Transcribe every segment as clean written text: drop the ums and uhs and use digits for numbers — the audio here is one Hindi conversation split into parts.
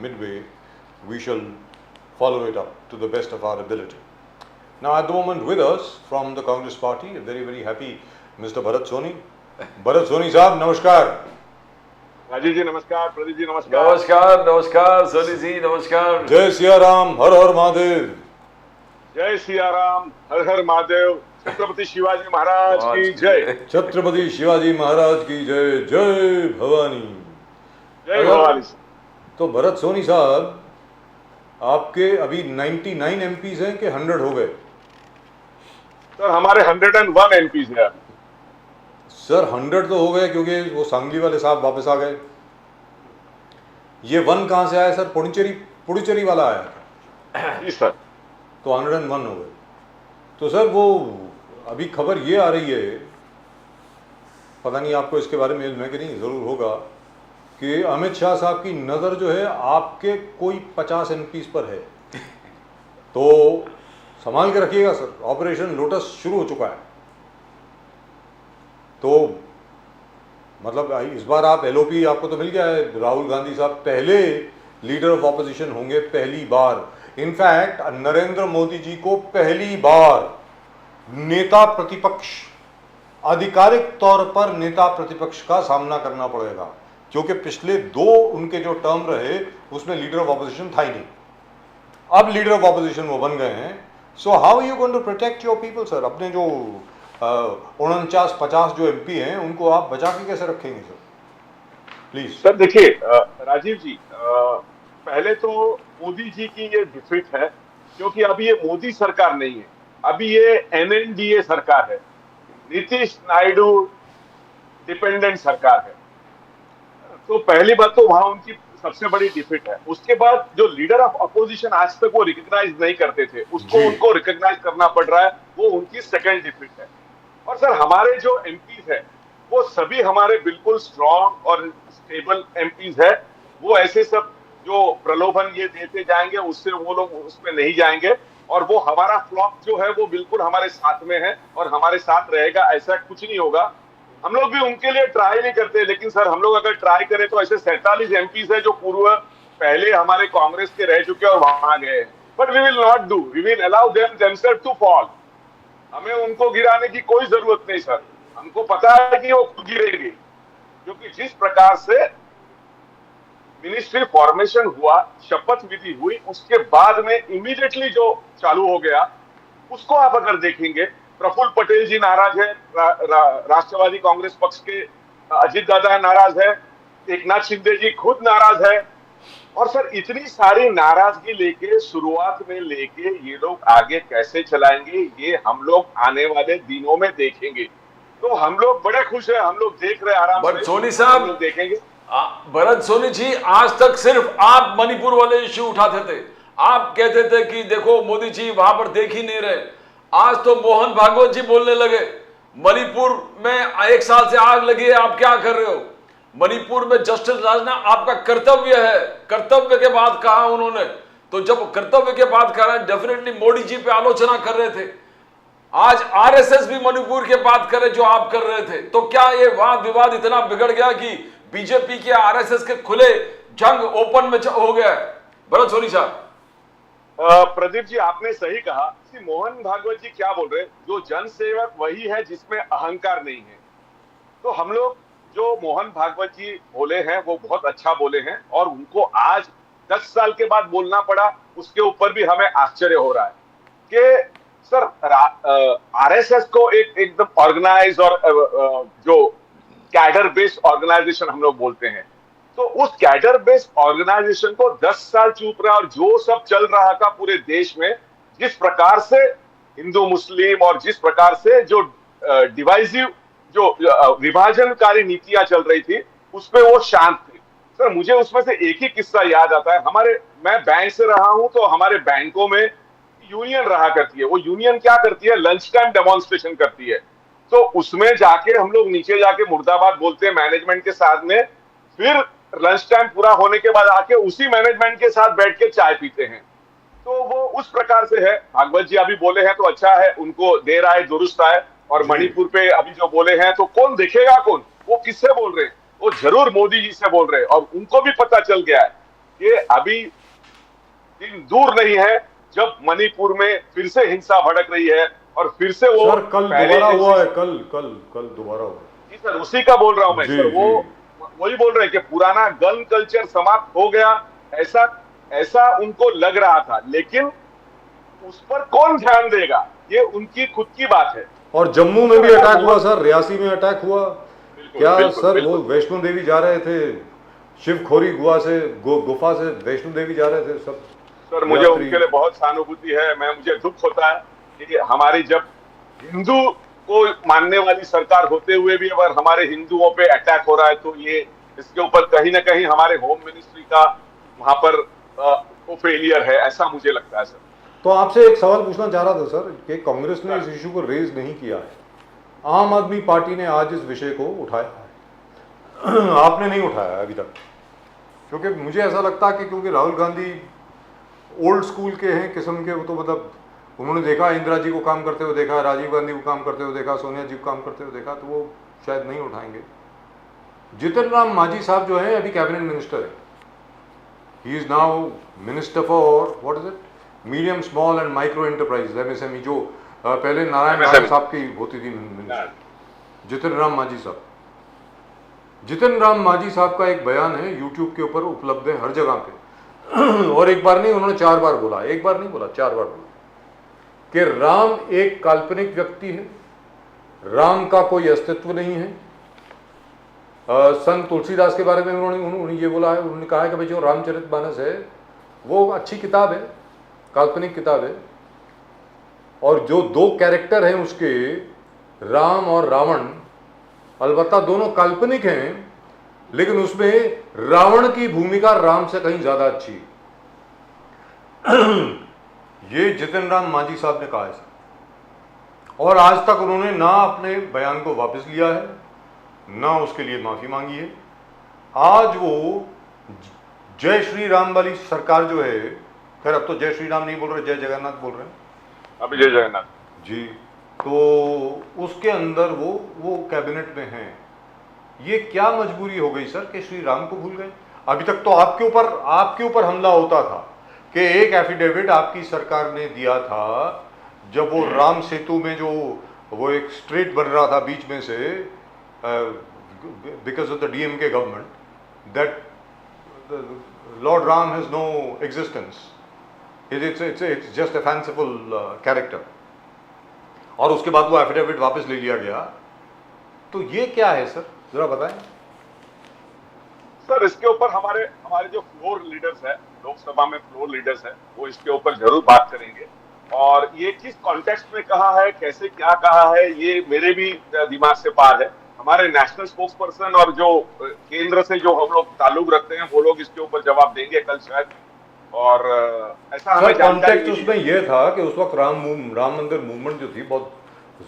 midway, we shall follow it up to the best of our ability. Now, at the moment with us from the Congress Party, a very, very happy Mr. Bharat Soni. Bharat Soni साहब नमस्कार. राजीव जी नमस्कार, प्रदीप जी नमस्कार. नमस्कार नमस्कार सोनी जी नमस्कार. जय सिया राम, हर हर महादेव. जय सिया राम, हर हर महादेव. छत्रपति शिवाजी महाराज की जय. छत्रपति शिवाजी महाराज की जय. जय भवानी. जय भवानी. तो भरत सोनी साहब, आपके अभी 99 एमपीज हैं कि 100 हो गए? सर हमारे 101 एमपीज हैं. सर 100 तो हो गए क्योंकि वो सांगली वाले साहब वापस आ गए. ये 1 कहाँ से आया सर? पुडुचेरी वाला आया जी सर. तो 101 हो गए. तो सर वो अभी खबर ये आ रही है, पता नहीं आपको इसके बारे में इल्म है कि नहीं, ज़रूर होगा, कि अमित शाह साहब की नज़र जो है आपके कोई 50 एमपीज पर है. तो संभाल के रखिएगा सर, ऑपरेशन लोटस शुरू हो चुका है. तो मतलब इस बार आप एलओपी आपको तो मिल गया है. राहुल गांधी साहब पहले लीडर ऑफ ऑपोजिशन होंगे, पहली बार. इनफैक्ट नरेंद्र मोदी जी को पहली बार नेता प्रतिपक्ष, आधिकारिक तौर पर नेता प्रतिपक्ष का सामना करना पड़ेगा, क्योंकि पिछले 2 उनके जो टर्म रहे उसमें लीडर ऑफ ऑपोजिशन था ही नहीं. अब लीडर ऑफ ऑपोजिशन वो बन गए हैं. So how are you going to protect your people sir? अपने जो 49-50 जो एमपी हैं उनको आप बचा के कैसे रखेंगे सर? प्लीज सर देखिए राजीव जी, पहले तो मोदी जी की ये डिफीट है, क्योंकि अभी ये मोदी सरकार नहीं है, अभी ये एनएनडीए सरकार है, नीतीश नायडू डिपेंडेंट सरकार है. तो पहली बात तो वहां उनकी सबसे बड़ी डिफीट है. उसके बाद जो लीडर ऑफ अपोजिशन आज तक वो रिकॉग्नाइज नहीं करते थे, उसको उनको रिकॉग्नाइज करना पड़ रहा है, वो उनकी सेकंड डिफीट है. और सर हमारे जो एमपीज है वो सभी हमारे बिल्कुल स्ट्रॉन्ग और स्टेबल एमपीज है. वो ऐसे सब जो प्रलोभन ये देते जाएंगे उससे वो लोग उसमें नहीं जाएंगे. और वो हमारा फ्लॉप जो है वो बिल्कुल हमारे साथ में है और हमारे साथ रहेगा, ऐसा कुछ नहीं होगा. हम लोग भी उनके लिए ट्राई नहीं करते, लेकिन सर हम लोग अगर ट्राई करें तो ऐसे 47 एमपीज है जो पूर्व पहले हमारे कांग्रेस के रह चुके और वहां गए. But we will not do, we will allow them themselves to fall. हमें उनको गिराने की कोई जरूरत नहीं सर. हमको पता है कि वो खुद गिरेंगे, क्योंकि जिस प्रकार से मिनिस्ट्री फॉर्मेशन हुआ, शपथ विधि हुई, उसके बाद में इमीडिएटली जो चालू हो गया उसको आप अगर देखेंगे, प्रफुल्ल पटेल जी नाराज है, राष्ट्रवादी कांग्रेस पक्ष के अजीत दादा नाराज है, एकनाथ शिंदे जी खुद नाराज है. और सर इतनी सारी नाराजगी लेके शुरुआत में लेके ये लोग आगे कैसे चलाएंगे, ये हम लोग आने वाले दिनों में देखेंगे. तो हम लोग बड़े खुश हैं, हम लोग देख रहे हैं आराम से. सोनी साहब देखेंगे. भरत सोनी जी, आज तक सिर्फ आप मणिपुर वाले इश्यू उठाते थे. आप कहते थे कि देखो मोदी जी वहां पर देख ही नहीं रहे. आज तो मोहन भागवत जी बोलने लगे मणिपुर में 1 साल से आग लगी है, आप क्या कर रहे हो? मणिपुर में जस्टिस राजना आपका कर्तव्य है. कर्तव्य के बाद कहा उन्होंने. तो जब कर्तव्य के बाद कह रहे हैं, डेफिनेटली मोदी जी पे आलोचना कर रहे थे. आज आरएसएस भी मणिपुर के बात करे जो आप कर रहे थे. तो क्या ये वाद विवाद इतना बिगड़ गया कि बीजेपी के आरएसएस के खुले जंग ओपन में हो गया है? भरत सोनी साहब. प्रदीप जी आपने सही कहा कि मोहन भागवत जी क्या बोल रहे हैं, जो जनसेवक वही है जिसमें अहंकार नहीं है. तो हम लोग जो मोहन भागवत जी बोले हैं वो बहुत अच्छा बोले हैं, और उनको आज 10 साल के बाद बोलना पड़ा, उसके ऊपर भी हमें आश्चर्य हो रहा है कि सर आरएसएस को एकदम ऑर्गेनाइज और जो कैडर बेस्ड ऑर्गेनाइजेशन हम लोग बोलते हैं, तो उस कैडर बेस्ड ऑर्गेनाइजेशन को 10 साल चुप रहा, और जो सब चल रहा था पूरे देश में, जिस प्रकार से हिंदू मुस्लिम और जिस प्रकार से जो डिवाइसिव जो विभाजनकारी नीतियां चल रही थी, उसमें वो शांत थे. सर मुझे उसमें से एक ही किस्सा याद आता है. मैं बैंक से रहा हूं, तो हमारे बैंकों में यूनियन रहा करती है. वो यूनियन क्या करती है, लंच टाइम डेमोन्स्ट्रेशन करती है. तो उसमें जाके हम लोग नीचे जाके मुर्दाबाद बोलते हैं मैनेजमेंट के साथ में, फिर लंच टाइम पूरा होने के बाद आके उसी मैनेजमेंट के साथ बैठ के चाय पीते हैं. तो वो उस प्रकार से है. भागवत जी अभी बोले हैं तो अच्छा है, उनको देर आए दुरुस्त आए. और मणिपुर पे अभी जो बोले हैं तो कौन देखेगा, कौन वो किससे बोल रहे हैं? वो जरूर मोदी जी से बोल रहे हैं. और उनको भी पता चल गया है ये अभी दिन दूर नहीं है जब मणिपुर में फिर से हिंसा भड़क रही है और फिर से वो सर कल दोबारा हुआ है, कल कल कल दोबारा हुआ है। जी सर, उसी का बोल रहा हूं मैं जी, सर। वो वही बोल रहे हैं कि पुराना गन कल्चर समाप्त हो गया, ऐसा ऐसा उनको लग रहा था, लेकिन उस पर कौन ध्यान देगा, ये उनकी खुद की बात है। और जम्मू में भी अटैक हुआ सर, रियासी में अटैक हुआ। क्या बिल्कुल, सर बिल्कुल। वो वैष्णो देवी जा रहे थे, शिवखोरी गुफा से वैष्णो देवी जा रहे थे सब सर मुझे यात्री। उनके लिए बहुत सहानुभूति है। मुझे दुख होता है कि हमारी जब हिंदू को मानने वाली सरकार होते हुए भी अगर हमारे हिंदुओं पे अटैक हो रहा है, तो ये इसके ऊपर कहीं ना कहीं हमारे होम मिनिस्ट्री का वहां पर वो फेलियर है, ऐसा मुझे लगता है सर। तो आपसे एक सवाल पूछना चाह रहा था सर कि कांग्रेस ने इस इशू को रेज नहीं किया है, आम आदमी पार्टी ने आज इस विषय को उठाया है, आपने नहीं उठाया अभी तक, क्योंकि मुझे ऐसा लगता है कि क्योंकि राहुल गांधी ओल्ड स्कूल के हैं किस्म के, वो तो मतलब उन्होंने देखा इंदिरा जी को काम करते हुए देखा, राजीव गांधी को काम करते हुए देखा, सोनिया जी को काम करते हुए देखा, तो वो शायद नहीं उठाएंगे। जितिन राम मांझी साहब जो है अभी कैबिनेट मिनिस्टर है, he is now minister for what is it, medium small and micro enterprise, MSME, जो पहले नारायण राय साहब की होती थी मिनिस्टर, जितिन राम मांझी साहब। जितिन राम मांझी साहब का एक बयान है यूट्यूब के ऊपर उपलब्ध है हर जगह पे, और एक बार नहीं उन्होंने 4 बार बोला, एक बार नहीं बोला 4 बार बोला कि राम एक काल्पनिक व्यक्ति है, राम का कोई अस्तित्व नहीं है। संत तुलसीदास के बारे में उन्होंने ये बोला है, उन्होंने कहा है कि भाई जो रामचरितमानस है वो अच्छी किताब है, काल्पनिक किताब है, और जो 2 कैरेक्टर हैं उसके, राम और रावण, अलबत्ता दोनों काल्पनिक हैं, लेकिन उसमें रावण की भूमिका राम से कहीं ज्यादा अच्छी है। ये जितिन राम मांझी साहब ने कहा है सर, और आज तक उन्होंने ना अपने बयान को वापस लिया है, ना उसके लिए माफी मांगी है। आज वो जय श्री राम वाली सरकार जो है, खैर अब तो जय श्री राम नहीं बोल रहे, जय जगन्नाथ बोल रहे हैं अभी, जय जगन्नाथ जी, तो उसके अंदर वो कैबिनेट में हैं। ये क्या मजबूरी हो गई सर कि श्री राम को भूल गए? अभी तक तो आपके ऊपर हमला होता था कि एक एफिडेविट आपकी सरकार ने दिया था जब वो राम सेतु में जो वो एक स्ट्रेट बन रहा था बीच में से, because of the DMK government, that lord Ram has no existence, it's just a fanciful character, और उसके बाद वो एफिडेविट वापस ले लिया गया। तो ये क्या है सर, जरा बताएं सर। इसके ऊपर हमारे जो फ्लोर लीडर्स है, लोकसभा में फ्लोर लीडर्स है, वो इसके ऊपर जरूर बात करेंगे, और ये किस कॉन्टेक्स्ट में कहा है, कैसे क्या कहा है, ये मेरे भी दिमाग से पार है। हमारे नेशनल स्पोक्स पर्सन और जो केंद्र से जो हम लोग ताल्लुक रखते हैं, वो लोग इसके ऊपर जवाब देंगे कल शायद, और ऐसा हमें जानकारी कॉन्टेक्स्ट उसमें यह था कि उस वक्त राम मंदिर मूवमेंट जो थी बहुत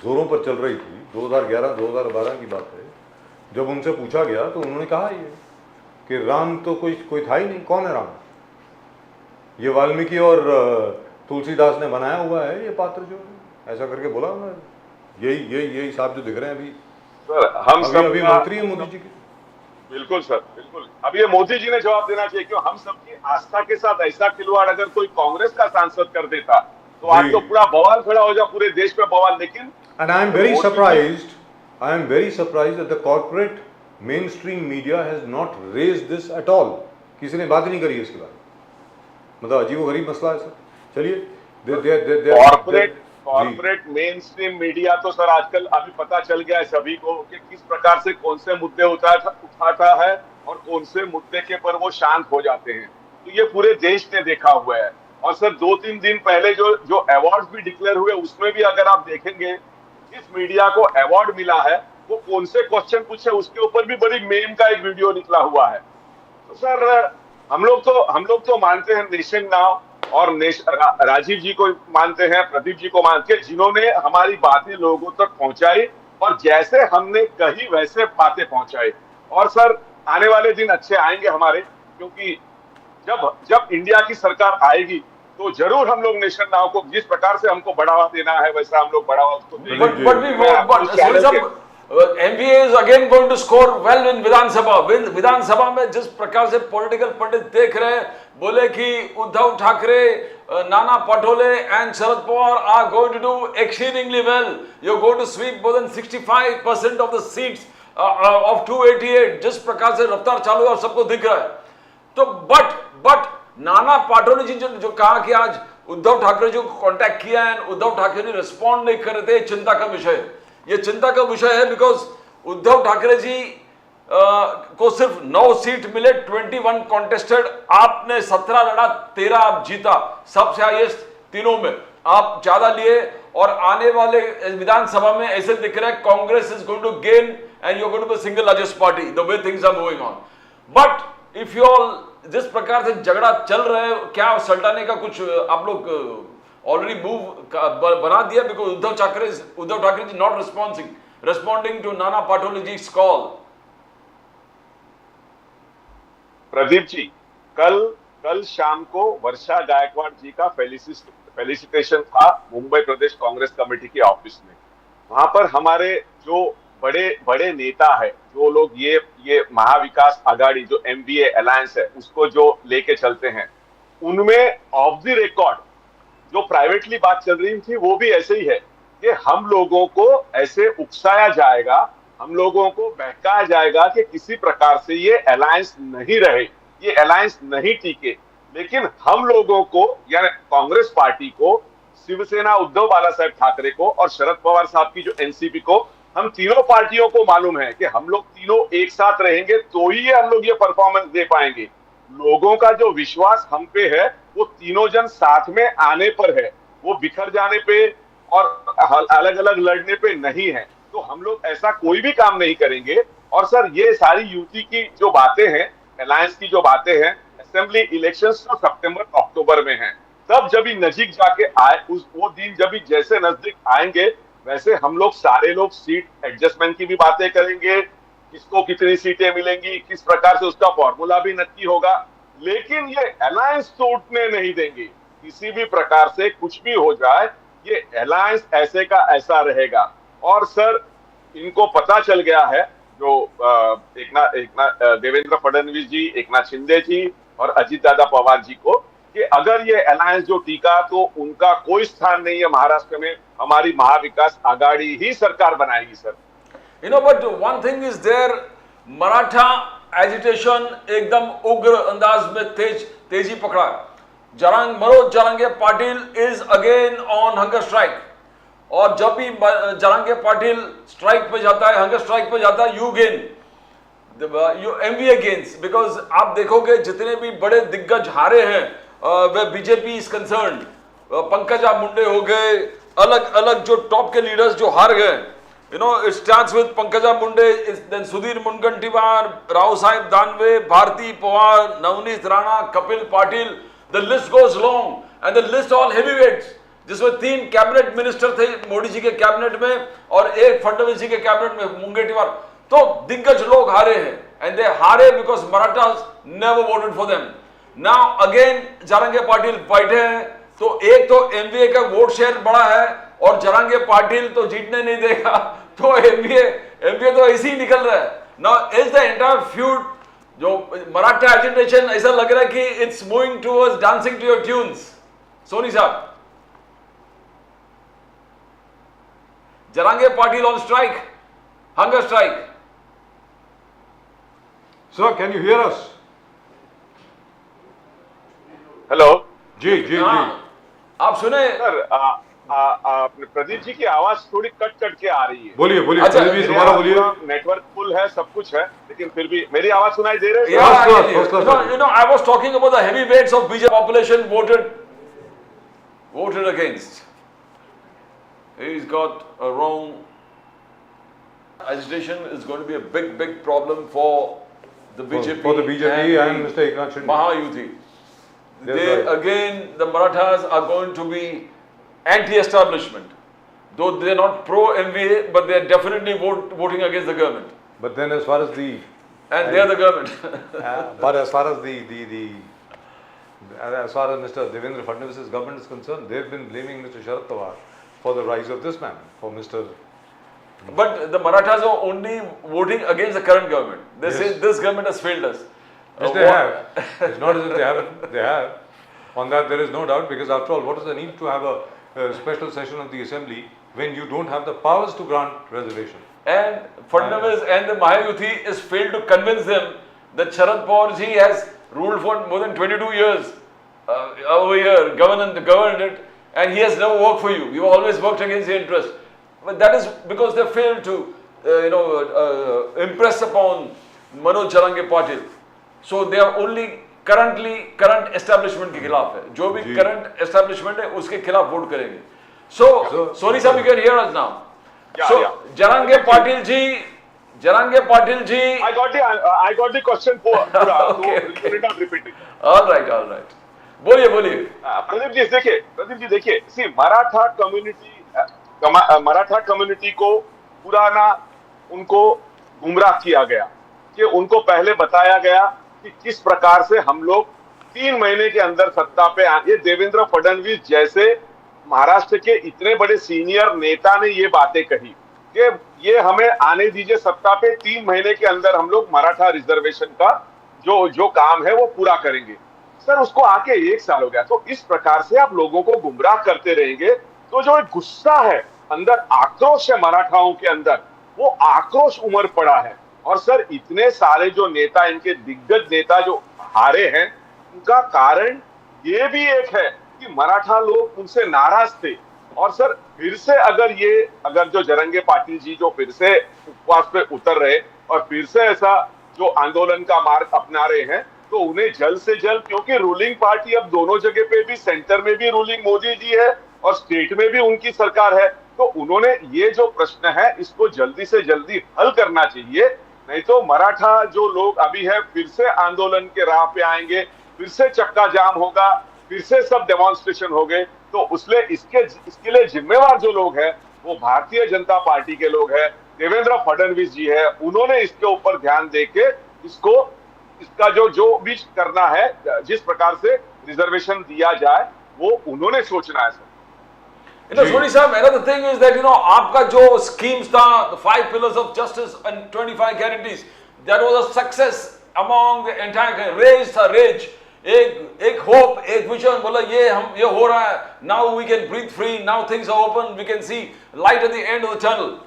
जोरों पर चल रही थी, 2011-2012 की बात है। जब उनसे पूछा गया तो उन्होंने कहा ये कि राम तो कोई था ही नहीं, कौन है राम? ये वाल्मीकि और तुलसीदास ने बनाया हुआ है ये पात्र, जो ऐसा करके बोला उन्होंने। यही साहब जो दिख रहे हैं अभी सर, हम सब अभी मंत्री हैं मोदी जी के। बिल्कुल सर, बिल्कुल। अब ये मोदी जी ने जवाब देना चाहिए, क्यों हम सबकी आस्था के साथ ऐसा खिलवाड़ अगर कोई कांग्रेस का सांसद कर देता तो आज तो पूरा बवाल खड़ा हो जाए, पूरे देश पे बवाल। लेकिन And I am very surprised that the corporate mainstream media has not raised this at all. किसी ने बात नहीं करी इसके बारे में, मतलब अजीबोगरीब मसला है सर। चलिए, कॉर्पोरेट मेन स्ट्रीम मीडिया तो सर आजकल अभी पता चल गया है सभी को कि किस प्रकार से कौन से मुद्दे उठाता है और कौन से मुद्दे के पर वो शांत हो जाते हैं। तो ये पूरे देश ने देखा हुआ है। और सर 2-3 दिन पहले जो अवार्ड भी डिक्लेयर हुए, उसमें भी अगर आप देखेंगे जिस मीडिया को अवार्ड मिला है वो कौन से क्वेश्चन पूछे, उसके ऊपर भी बड़ी मेम का एक वीडियो निकला हुआ है। तो सर हम लोग तो मानते हैं नेशन नाउ, और राजीव जी को मानते हैं, प्रदीप जी को मानते हैं, जिन्होंने हमारी बातें लोगों तक पहुंचाई, और जैसे हमने कही वैसे बातें पहुंचाई। और सर आने वाले दिन अच्छे आएंगे हमारे, क्योंकि जब इंडिया की सरकार आएगी तो जरूर हम लोग नेशन नाउ को जिस प्रकार से हमको बढ़ावा देना है वैसा हम लोग बढ़ावा उसको देंगे। MVA is again going to score well in Vidhan Sabha. विधानसभा में जिस प्रकार से पॉलिटिकल पंडित देख रहे हैं, बोले कि Uddhav Thackeray, Nana Patole and Sharad Pawar are going to do exceedingly well, you going to sweep more than 65% of the seats of 288। जिस प्रकार से रफ्तार चालू है और सबको दिख रहा है, तो बट नाना पाटोले जी जो कहा कि आज उद्धव ठाकरे जी को कांटेक्ट किया है, उद्धव ठाकरे जी रिस्पॉन्ड नहीं कर रहे थे, चिंता का विषय है। ये चिंता का विषय है बिकॉज उद्धव ठाकरे जी को सिर्फ 9 सीट मिले, 21 कॉन्टेस्टेड, आपने 17 लड़ा, 13 आप जीता, सबसे हाईएस्ट तीनों में आप ज्यादा लिए। और आने वाले विधानसभा में ऐसे दिख रहा है Congress is going to gain and you are going to be single largest party the way things are moving on. But if you all जिस प्रकार से झगड़ा चल रहा है, क्या सल्टाने का कुछ आप लोग ऑलरेडी मूव बना दिया? Because Uddhav Thackeray ji not responding to Nana Patole ji call. Pradeep ji, कल शाम को वर्षा गायकवाड़ जी का फेलिसिटेशन था मुंबई प्रदेश कांग्रेस कमेटी के ऑफिस में। वहां पर हमारे जो बड़े बड़े नेता है, जो लोग ये महाविकास आघाड़ी जो एमवीए अलायंस है उसको जो लेके चलते हैं, उनमें ऑफ द रिकॉर्ड जो प्राइवेटली बात चल रही थी वो भी ऐसे ही है कि हम लोगों को ऐसे उकसाया जाएगा, हम लोगों को बहकाया जाएगा कि किसी प्रकार से ये अलायंस नहीं रहे, ये अलायंस नहीं टिके। लेकिन हम लोगों को, यानी कांग्रेस पार्टी को, शिवसेना उद्धव बाला साहेब ठाकरे को और शरद पवार साहब की जो एनसीपी को, हम तीनों पार्टियों को मालूम है कि हम लोग तीनों एक साथ रहेंगे तो ही हम लोग ये परफॉर्मेंस दे पाएंगे। लोगों का जो विश्वास हम पे है वो तीनों जन साथ में आने पर है, वो बिखर जाने पे और अलग अलग लड़ने पे नहीं है। तो हम लोग ऐसा कोई भी काम नहीं करेंगे। और सर, ये सारी युति की जो बातें हैं, अलायंस की जो बातें हैं, असेंबली इलेक्शंस तो सितंबर अक्टूबर में हैं, तब जब भी नजदीक जाके आए, वो दिन जब भी जैसे नजदीक आएंगे वैसे हम लोग सारे लोग सीट एडजस्टमेंट की भी बातें करेंगे, किसको कितनी सीटें मिलेंगी, किस प्रकार से उसका फॉर्मूला भी नक्की होगा। लेकिन ये अलायंस टूटने नहीं देंगे, किसी भी प्रकार से कुछ भी हो जाए, ये अलायंस ऐसे का ऐसा रहेगा। और सर, इनको पता चल गया है, जो देवेंद्र फडणवीस जी, एकनाथ शिंदे जी और अजीत दादा पवार जी को, कि अगर ये अलायंस जो टीका तो उनका कोई स्थान नहीं है महाराष्ट्र में, हमारी महाविकास आघाड़ी ही सरकार बनाएगी sir. You know, but one thing is there, Maratha agitation एकदम उग्र अंदाज में तेजी पकड़ा। Manoj Jarange Patil is again on hunger strike, और जब भी जरांगे पाटिल स्ट्राइक पे जाता है, हंगर स्ट्राइक पे जाता है, you gain, MVA gains. Because आप देखोगे जितने भी बड़े दिग्गज हारे हैं, वे BJP is concern, Pankaja Munde हो गए, अलग अलग जो टॉप के लीडर्स जो हार गए, you know, it starts with Pankaja Munde, then Sudhir Mungantiwar, Rao Sahib Danve, Bharti Pawar, Navneet Rana, Kapil Patil, the list goes long, and the list all heavyweights, जिसमें 3 कैबिनेट मिनिस्टर थे मोदी जी के कैबिनेट में और 1 फडणवीस जी के कैबिनेट में मुंगेटीवार। तो दिग्गज लोग हारे हैं, and they हारे because Marathas never voted for them. Now again Jarange Patil बैठे हैं, तो एक तो एमवीए का वोट शेयर बड़ा है और जरांगे पाटिल तो जीतने नहीं देगा, तो एमवीए तो ऐसे ही निकल रहा है। Now is the entire feud, जो मराठा एजिटेशन ऐसा लग रहा है कि it's moving towards dancing to your tunes. Soni साहब, Jarange Patil on strike, hunger strike. Sir, can you hear us? Hello जी जी जी, आप सुने सर? प्रदीप जी की आवाज थोड़ी कट कट के आ रही है। बोलिए बोलिए, अच्छा, दोबारा बोलिए। नेटवर्क फुल है, सब कुछ है, लेकिन फिर भी मेरी आवाज सुनाई दे रही है? You know, I was talking about the heavyweights of BJP population voted against. He's got a wrong. Agitation is going to be a big problem for the BJP. For the BJP and Mr. Eknath Shinde. Mahayuti. They right. again, the Marathas are going to be anti-establishment, though they are not pro-MVA, but they are definitely voting against the government. But then as far as the... And they are the government. But as far as as far as Mr. Devendra Fadnavis's government is concerned, they've been blaming Mr. Sharad Pawar for the rise of this man, for Mr. But the Marathas are only voting against the current government. They say this government has failed us. Yes, they have. It's not as if they haven't. They have. On that, there is no doubt, because after all, what is the need to have a special session of the assembly when you don't have the powers to grant reservation? And Fadnavis and the Mahayuti is failed to convince them that Sharad Pawar ji has ruled for more than 22 years over here, governed it, and he has never worked for you. You always worked against your interest. But that is because they failed to, impress upon Manoj Jarange Patil. So they are only current establishment के खिलाफ है. जो भी current establishment है उसके खिलाफ वोट करेंगे. So Soni sahab, you can hear us now. Yeah, so yeah. Jarange Patil ji. I got the question for Okay, so okay. you not repeat it. All right. बोलिए. प्रदीप जी देखिए, सी मराठा कम्युनिटी को पुराना उनको गुमराह किया गया कि उनको पहले बताया गया कि किस प्रकार से हम लोग 3 महीने के अंदर सत्ता पे ये देवेंद्र फडणवीस जैसे महाराष्ट्र के इतने बड़े सीनियर नेता ने ये बातें कही कि ये हमें आने दीजिए सत्ता पे, 3 महीने के अंदर हम लोग मराठा रिजर्वेशन का जो काम है वो पूरा करेंगे. सर उसको आके 1 साल हो गया. तो इस प्रकार से आप लोगों को गुमराह करते रहेंगे तो जो एक गुस्सा है अंदर, आक्रोश है मराठाओं के अंदर, वो आक्रोश उमड़ पड़ा है. और सर इतने सारे जो नेता, इनके दिग्गज नेता जो हारे हैं, उनका कारण ये भी एक है कि मराठा लोग उनसे नाराज थे. और सर फिर से अगर जो जरंगे पाटिल जी जो फिर से उपवास पे उतर रहे और फिर से ऐसा जो आंदोलन का मार्ग अपना रहे हैं, तो उन्हें जल्द से जल्द, क्योंकि रूलिंग पार्टी अब दोनों जगह पे भी, सेंटर में भी रूलिंग मोदी जी है और स्टेट में भी उनकी सरकार है, तो उन्होंने ये जो प्रश्न है इसको जल्दी से जल्दी हल करना चाहिए. नहीं तो मराठा जो लोग अभी है फिर से आंदोलन के राह पे आएंगे, फिर से चक्का जाम होगा, फिर से सब डेमोन्स्ट्रेशन हो गए. तो इसके लिए जिम्मेवार जो लोग हैं वो भारतीय जनता पार्टी के लोग हैं, देवेंद्र फडणवीस जी है. उन्होंने इसके ऊपर ध्यान देके इसका जो भी करना है, जिस प्रकार से रिजर्वेशन दिया जाए, वो उन्होंने सोचना है. Sir Soni sahab, another thing is that आपका जो schemes था, the 5 pillars of justice and 25 guarantees, that was a success among the entire rage. एक hope, एक vision, बोला ये हो रहा है. Now we can breathe free. Now things are open. We can see light at the end of the tunnel.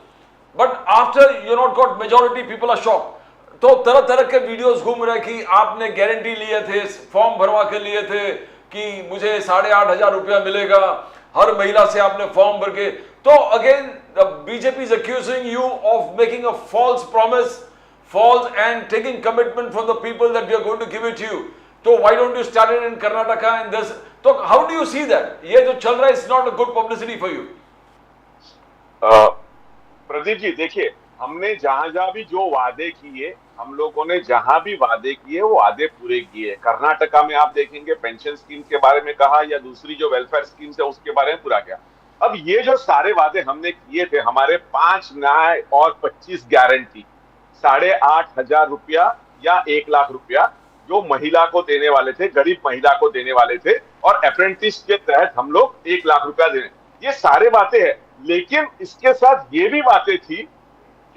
But after you not got majority, people are shocked. तो तरह के वीडियोस घूम रहे कि आपने गारंटी लिए थे, फॉर्म भरवा के लिए थे कि मुझे 8,500 रुपया मिलेगा, हर महिला से आपने फॉर्म भर के. तो again BJP is accusing you of making a false promise, false and taking commitment from the people that we are going to give it to you. So why don't you start it in Karnataka and this? So how do you see that? ये जो चल रहा है is not a good publicity for you. Pradeep ji देखिए, हमने जहां भी जो वादे किए, हम लोगों ने जहां भी वादे किए वो वादे पूरे किए. कर्नाटका में आप देखेंगे पेंशन स्कीम के बारे में कहा, या दूसरी जो वेलफेयर स्कीम है उसके बारे में पूरा किया. अब ये जो सारे वादे हमने किए थे, हमारे 5 न्याय और 25 गारंटी, 8,500 रुपया या 1 लाख रुपया जो महिला को देने वाले थे, गरीब महिला को देने वाले थे, और अप्रेंटिस के तहत हम लोग 1 लाख रुपया देने, ये सारे बातें हैं. लेकिन इसके साथ ये भी बातें थी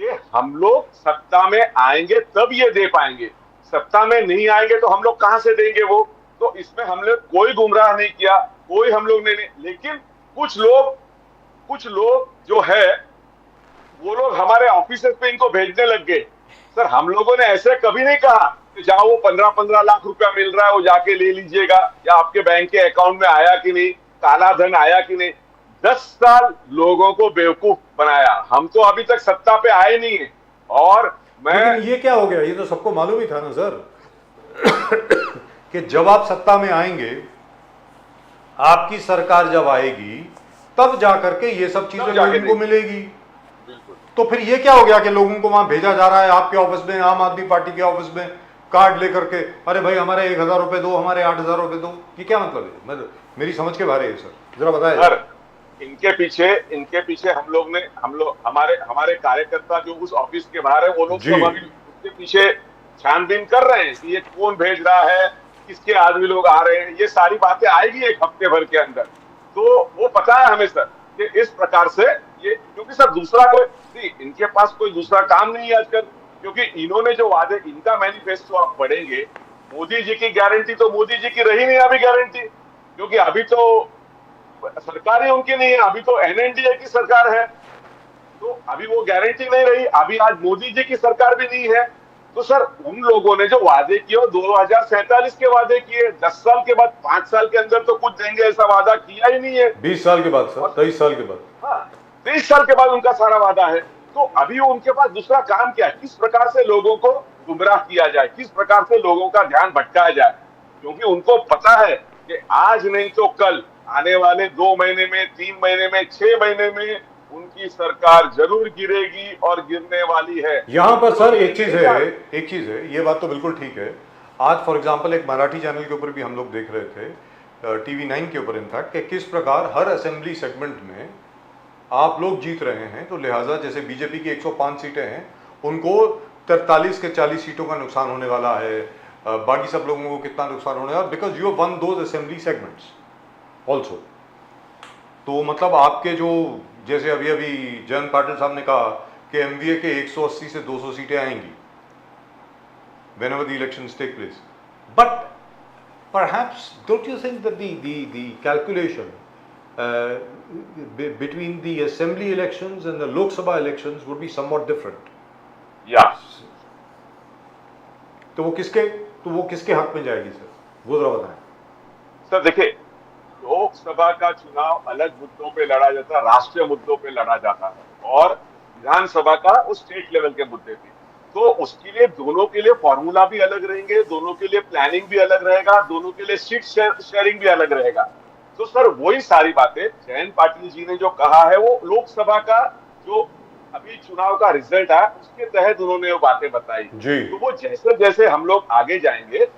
कि हम लोग सत्ता में आएंगे तब ये दे पाएंगे, सत्ता में नहीं आएंगे तो हम लोग कहां से देंगे वो. तो इसमें हम लोग कोई गुमराह नहीं किया, कोई हम लोग नहीं. लेकिन कुछ लोग जो है वो लोग हमारे ऑफिस पे इनको भेजने लग गए. सर हम लोगों ने ऐसे कभी नहीं कहा कि जाओ वो 15-15 लाख रुपया मिल रहा है वो जाके ले लीजिएगा, या आपके बैंक के अकाउंट में आया कि नहीं, काला धन आया कि नहीं. 10 साल लोगों को बेवकूफ बनाया. हम तो अभी तक सत्ता पे आए नहीं है. और लेकिन ये क्या हो गया, ये तो सबको मालूम ही था ना सर कि जब आप सत्ता में आएंगे, आपकी सरकार जब आएगी, तब जाकर के ये सब चीजें लोगों को मिलेगी. तो फिर ये क्या हो गया कि लोगों को वहां भेजा जा रहा है, आपके ऑफिस में, आम आदमी पार्टी के ऑफिस में कार्ड लेकर के, अरे भाई हमारे 1,000 रुपए दो, हमारे 8,000 रुपए दो. ये क्या मतलब है? मेरी समझ के बारे है सर, जरा बताए. सर इनके पीछे हमारे कार्यकर्ता जो उस ऑफिस के बाहर है, वो लोग सब अभी उसके पीछे छानबीन कर रहे हैं कि ये कौन भेज रहा है, किसके आदमी लोग आ रहे हैं. ये सारी बातें आएगी 1 हफ्ते भर के अंदर. तो वो पता है हमें सर कि इस प्रकार से ये क्योंकि सर दूसरा कोई इनके पास कोई दूसरा काम नहीं है आजकल, क्योंकि इन्होंने जो वादे, इनका मैनिफेस्टो आप पढ़ेंगे, मोदी जी की गारंटी तो मोदी जी की रही नहीं अभी गारंटी, क्योंकि अभी तो सरकार ही उनकी नहीं है, अभी तो एनएनडीए की सरकार है, तो अभी वो गारंटी नहीं रही। अभी आज मोदी जी की सरकार भी नहीं है, तो सर उन लोगों ने जो वादे किए वो 2047 के वादे किए, 10 साल के बाद, 5 साल के अंदर तो कुछ देंगे ऐसा वादा किया ही नहीं है। 20 साल के बाद सर, 23 साल के बाद। हाँ, 23 साल के बाद उनका सारा वादा है। तो अभी वो उनके पास दूसरा काम क्या है, किस प्रकार से लोगों को गुमराह किया जाए, किस प्रकार से लोगों का ध्यान भटकाया जाए, क्योंकि उनको पता है कि आज नहीं तो कल, आने वाले 2 महीने में, 3 महीने में, 6 महीने में उनकी सरकार जरूर गिरेगी और गिरने वाली है। यहां पर सर एक चीज है, ये बात तो बिल्कुल ठीक है। आज फॉर एग्जांपल एक मराठी चैनल के ऊपर भी हम लोग देख रहे थे, टीवी 9 के ऊपर इनफैक्ट, कि किस प्रकार हर असेंबली सेगमेंट में आप लोग जीत रहे हैं, तो लिहाजा जैसे बीजेपी की 105 सीटें हैं, उनको 43 के 40 सीटों का नुकसान होने वाला है, बाकी सब लोगों को कितना नुकसान होने वाला, because you have one those assembly segments also. तो मतलब आपके जो, जैसे अभी अभी जयंत पाटिल साहब ने कहा कि एमवीए के 180 से 200 सीटें आएंगी whenever the elections take place, but perhaps don't you think that the calculation between the assembly elections and the Lok Sabha elections would be somewhat different? Yeah. तो वो किसके हक में जाएगी सर, वो जरा बताएं। सर देखिए, लोकसभा का चुनाव अलग मुद्दों पे लड़ा जाता है, राष्ट्रीय मुद्दों पे लड़ा जाता है, और विधानसभा का उस स्टेट लेवल के मुद्दे पे, तो उसके लिए दोनों के लिए फॉर्मूला भी अलग रहेंगे, दोनों के लिए प्लानिंग भी अलग रहेगा, दोनों के लिए सीट शेयरिंग भी अलग रहेगा। तो सर वही सारी बातें जयंत पाटिल जी ने जो कहा है, वो लोकसभा का जो अभी चुनाव का रिजल्ट है उसके तहत उन्होंने वो बातें बताई जी। तो वो जैसे जैसे हम लोग आगे जाएंगे,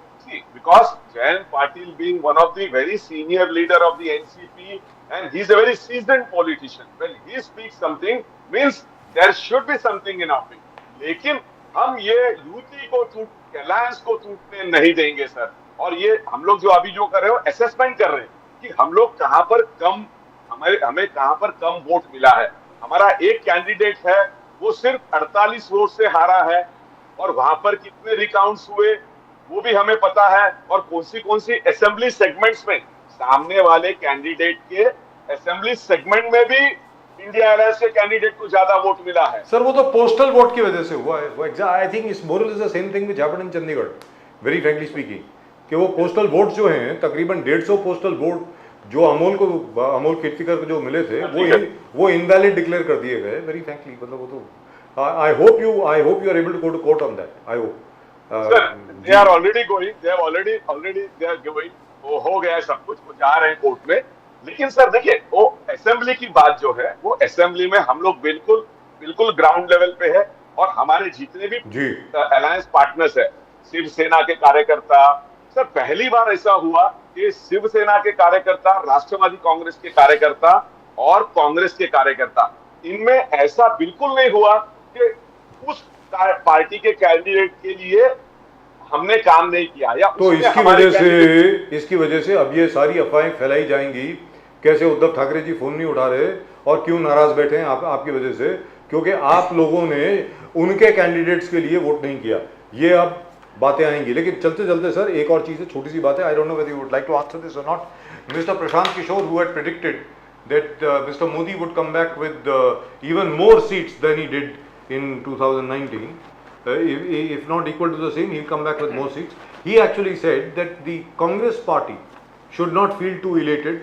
because Jayant Patil being one of the very senior leader of the NCP and he's a very seasoned politician, when he speaks something means there should be something in offing. लेकिन हम ये यूटी को अलायंस को टूटने नहीं देंगे सर, और ये हम लोग जो अभी जो कर रहे हो असेसमेंट कर रहे हैं कि हम लोग कहां पर कम, हमें कहां पर कम वोट मिला है। हमारा एक कैंडिडेट है वो सिर्फ 48 वोट से हारा है, और वहां पर कितने रिकाउंट्स हुए वो भी हमें पता है, और कौन सी असेंबली सेगमेंट्स में सामने वाले कैंडिडेट के असेंबली सेगमेंट में भी इंडिया अलायंस के कैंडिडेट को ज्यादा वोट मिला है। सर वो तो पोस्टल वोट की वजह से हुआ है, वो आई थिंक इस moral is the same thing which happened in Chandigarh, very frankly speaking, कि वो पोस्टल वोट जो हैं तकरीबन 150 पोस्टल वोट जो अमोल कीर्तिकर को जो मिले थे वो इनवैलिड डिक्लेयर कर दिए गए, वेरी फ्रैंकली। मतलब वो तो I hope you are able to go to court on that, I hope. Sir, they are already going. They are going. वो हो गया है सब कुछ, वो जा रहे हैं कोर्ट में। लेकिन सर देखिए, वो असेंबली की बात जो है, वो असेंबली में हम लोग बिल्कुल ग्राउंड लेवल पे है, और हमारे जितने भी अलायंस पार्टनर्स है, शिवसेना के कार्यकर्ता, सर पहली बार ऐसा हुआ कि शिवसेना के कार्यकर्ता, राष्ट्रवादी कांग्रेस के कार्यकर्ता और कांग्रेस के कार्यकर्ता, इनमें ऐसा बिल्कुल नहीं हुआ कि उस पार्टी के कैंडिडेट के लिए हमने काम नहीं किया, या तो इसकी वजह से अब ये सारी अफवाहें फैलाई जाएंगी, कैसे उद्धव ठाकरे जी फोन नहीं उठा रहे और क्यों नाराज बैठे हैं आपकी वजह से, क्योंकि आप लोगों ने उनके कैंडिडेट्स के लिए वोट नहीं किया, ये अब बातें आएंगी। लेकिन चलते चलते सर एक और चीज है, छोटी सी बात है, I don't know whether you would like to answer this or not. Mister Prashant Kishor who had predicted that mister Modi would come back with even more seats than he did in 2019, if not equal to the same, he'll come back with more seats. He actually said that the Congress party should not feel too elated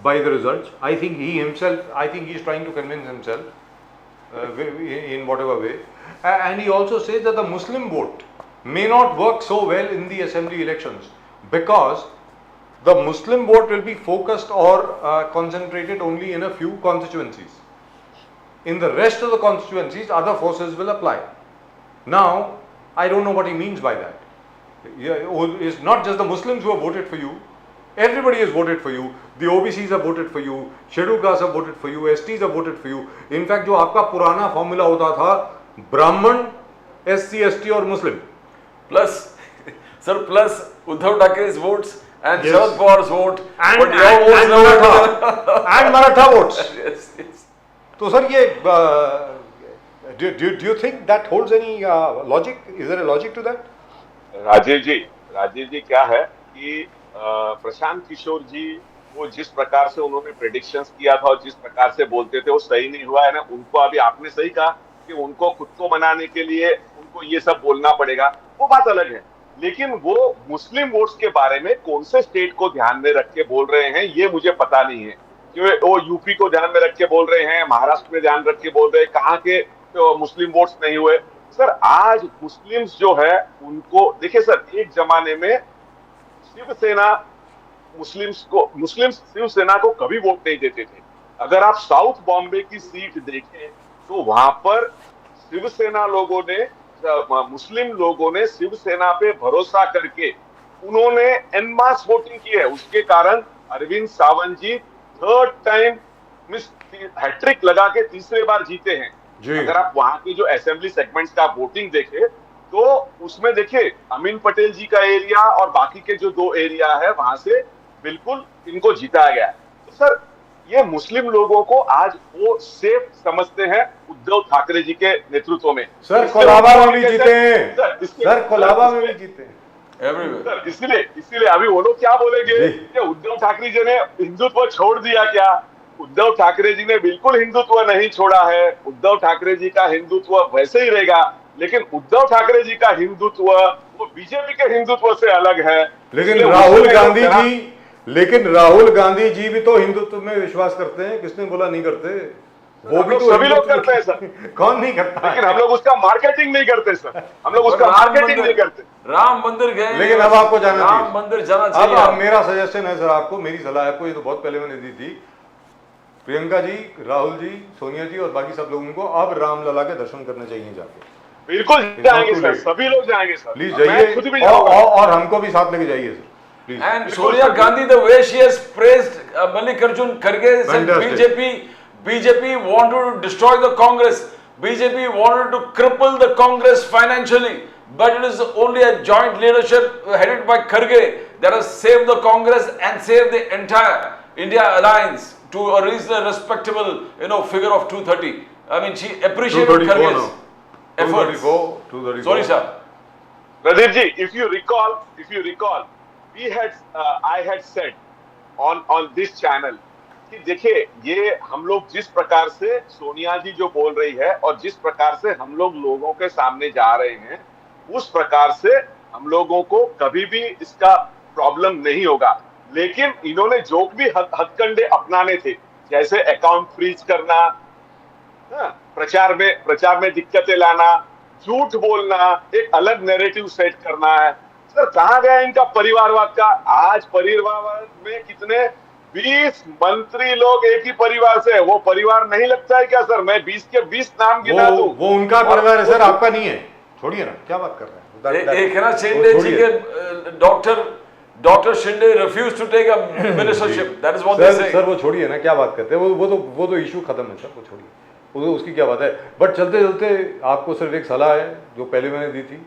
by the results. I think he's trying to convince himself in whatever way. And he also says that the Muslim vote may not work so well in the assembly elections because the Muslim vote will be focused or concentrated only in a few constituencies. In the rest of the constituencies, other forces will apply. Now, I don't know what he means by that. It's not just the Muslims who have voted for you. Everybody has voted for you. The OBCs have voted for you. Scheduled castes have voted for you. STs have voted for you. In fact, जो आपका पुराना फॉर्मूला होता था, ब्राह्मण, SC, ST और मुस्लिम, plus Uddhav Thackeray's votes and Sharad Pawar's vote, and Maratha votes. Yes. तो सर ये do you think that holds any logic? Is there a logic to that? Rajeev ji क्या है कि प्रशांत किशोर जी वो जिस प्रकार से उन्होंने प्रेडिक्शंस किया था और जिस प्रकार से बोलते थे वो सही नहीं हुआ है ना। उनको अभी आपने सही कहा कि उनको खुद को मनाने के लिए उनको ये सब बोलना पड़ेगा, वो बात अलग है। लेकिन वो मुस्लिम वोट्स के बारे में कौन से स्टेट को ध्यान में रख के बोल रहे हैं ये मुझे पता नहीं है कि वो यूपी को ध्यान में रख के बोल रहे हैं, महाराष्ट्र में ध्यान रख के बोल रहे हैं, कहाँ के तो मुस्लिम वोट्स नहीं हुए। सर आज मुस्लिम्स जो है उनको देखिए सर, एक जमाने में शिवसेना मुस्लिम्स शिवसेना को कभी वोट नहीं देते थे। अगर आप साउथ बॉम्बे की सीट देखें तो वहां पर शिवसेना लोगों ने, मुस्लिम लोगों ने शिवसेना पे भरोसा करके उन्होंने एन मास वोटिंग की है। उसके कारण अरविंद सावंत जी थर्ड टाइम हैट्रिक लगा के तीसरे बार जीते हैं। अगर आप वहां के जो असेंबली सेगमेंट्स का वोटिंग देखें तो उसमें देखिए अमीन पटेल जी का एरिया और बाकी के जो 2 एरिया है वहां से बिल्कुल इनको जीता गया है। तो सर ये मुस्लिम लोगों को आज वो सेफ समझते हैं उद्धव ठाकरे जी के नेतृत्व में। सर कोलाबा में भी जीते हैं, सर कोलाबा में भी जीते हैं सर। इसीलिए अभी वो लोग क्या बोलेंगे कि उद्धव ठाकरे जी ने हिंदुत्व छोड़ दिया क्या? उद्धव ठाकरे जी ने बिल्कुल हिंदुत्व नहीं छोड़ा है। उद्धव ठाकरे जी का हिंदुत्व वैसे ही रहेगा, लेकिन उद्धव ठाकरे जी का हिंदुत्व वो बीजेपी के हिंदुत्व से अलग है। लेकिन राहुल गांधी जी भी तो हिंदुत्व में विश्वास करते हैं। किसने बोला नहीं करते? वो भी तो सभी लोग करते हैं सर। कौन नहीं करता? लेकिन हम लोग उसका मार्केटिंग नहीं करते सर, हम लोग उसका मार्केटिंग नहीं करते। राम मंदिर गए, लेकिन अब आपको जाना चाहिए, राम मंदिर जाना चाहिए। अब मेरा सजेशन है सर आपको, मेरी सलाह है आपको, ये तो बहुत पहले मैंने दी थी। प्रियंका जी, राहुल जी, सोनिया जी और बाकी सब लोगों को अब रामलला के दर्शन करने चाहिए जाके। बिल्कुल जाएंगे सर, सभी लोग जाएंगे सर, प्लीज जाइए और हमको भी साथ लेके जाइए sir please. And Sonia Gandhi, the way she has praised Mallikarjun Kharge, said BJP wanted to destroy the Congress. BJP wanted to cripple the Congress financially, but it is only a joint leadership headed by Kharge that has saved the Congress and saved the entire India alliance to a reasonably respectable, figure of 230. I mean, she appreciated Kharge's efforts. 234. Sorry, sir. Pradeep ji, if you recall, I had said on this channel कि देखिए ये हम लोग जिस प्रकार से सोनिया जी जो बोल रही है और जिस प्रकार से हम लोग लोगों के सामने जा रहे हैं, उस प्रकार से हम लोगों को कभी भी इसका प्रॉब्लम नहीं होगा। लेकिन इन्होंने जो भी हथकंडे अपनाने थे, जैसे अकाउंट फ्रीज करना, प्रचार में दिक्कतें लाना, झूठ बोलना, एक अलग नैरेटिव सेट करना है। सर कहाँ गया इनका परिवारवाद का? आज परिवारवाद में कितने 20 मंत्री लोग एक ही परिवार से है, वो परिवार नहीं लगता है क्या सर? मैं 20 के 20 नाम गिना दूं। वो उनका परिवार है सर, आपका नहीं है। छोड़िए ना, क्या बात कर रहे हैं? एक है ना शिंदे जी के doctor Shinde refuse to take a ministership, that is what they say. Sir वो छोड़िए ना, क्या बात करते हैं? वो तो इशू खत्म है सर, वो छोड़िए, वो उसकी क्या बात है। बट चलते चलते आपको सिर्फ एक सलाह है जो पहले मैंने दी थी,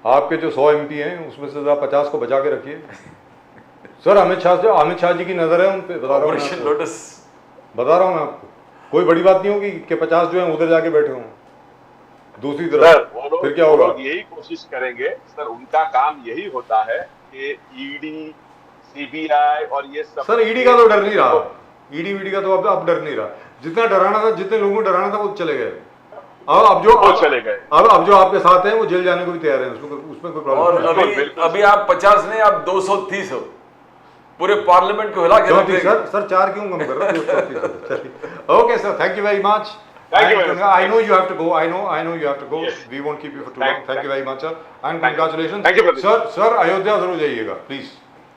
आपके जो 100 MP हैं उसमें से 50 को बचा के रखिए सर। अमित शाह जी की नजर है उन पे, बता रहा हूँ मैं आपको। कोई बड़ी बात नहीं होगी कि 50 जो है उधर जाके बैठे हों दूसरी तरफ, फिर क्या होगा? यही कोशिश करेंगे सर, उनका काम यही होता है कि ईडी, सीबीआई और ये सब। सर ईडी का तो डर नहीं रहा, ईडी का तो अब डर नहीं रहा। जितना डराना था, जितने लोगों को डराना था वो चले गए। अब जो आपके साथ हैं वो जेल जाने को भी तैयार हैं, उसमें कोई प्रॉब्लम नहीं। और अभी आप 50 नहीं, आप 230 हो, पूरे पार्लियामेंट को हिला के रख देंगे। सर 4 क्यों कम कर रहे हो? Okay sir, thank you very much. I know you have to go. I know you have to go. Yes. We won't keep you for too long. Thank you very much, sir. And congratulations. Thank you, sir Ayodhya जरूर जाइएगा प्लीज,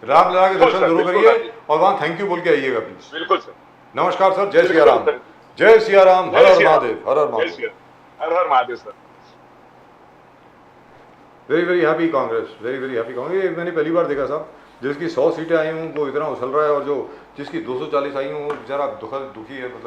रामलला के दर्शन जरूर करिए और वहाँ थैंक यू बोल के आइएगा प्लीज। बिल्कुल सर। नमस्कार सर, जय सिया राम, जय सिया राम, हर हर महादेव, हर हर महादेव, हर हर Mahadev sir. Very happy Congress, very happy Congress. ये मैंने पहली बार देखा साहब, जिसकी 100 सीटें आई हूँ वो इतना उछल रहा है, और जो जिसकी 240 आई हूँ वो बेचारा दुखी है। मतलब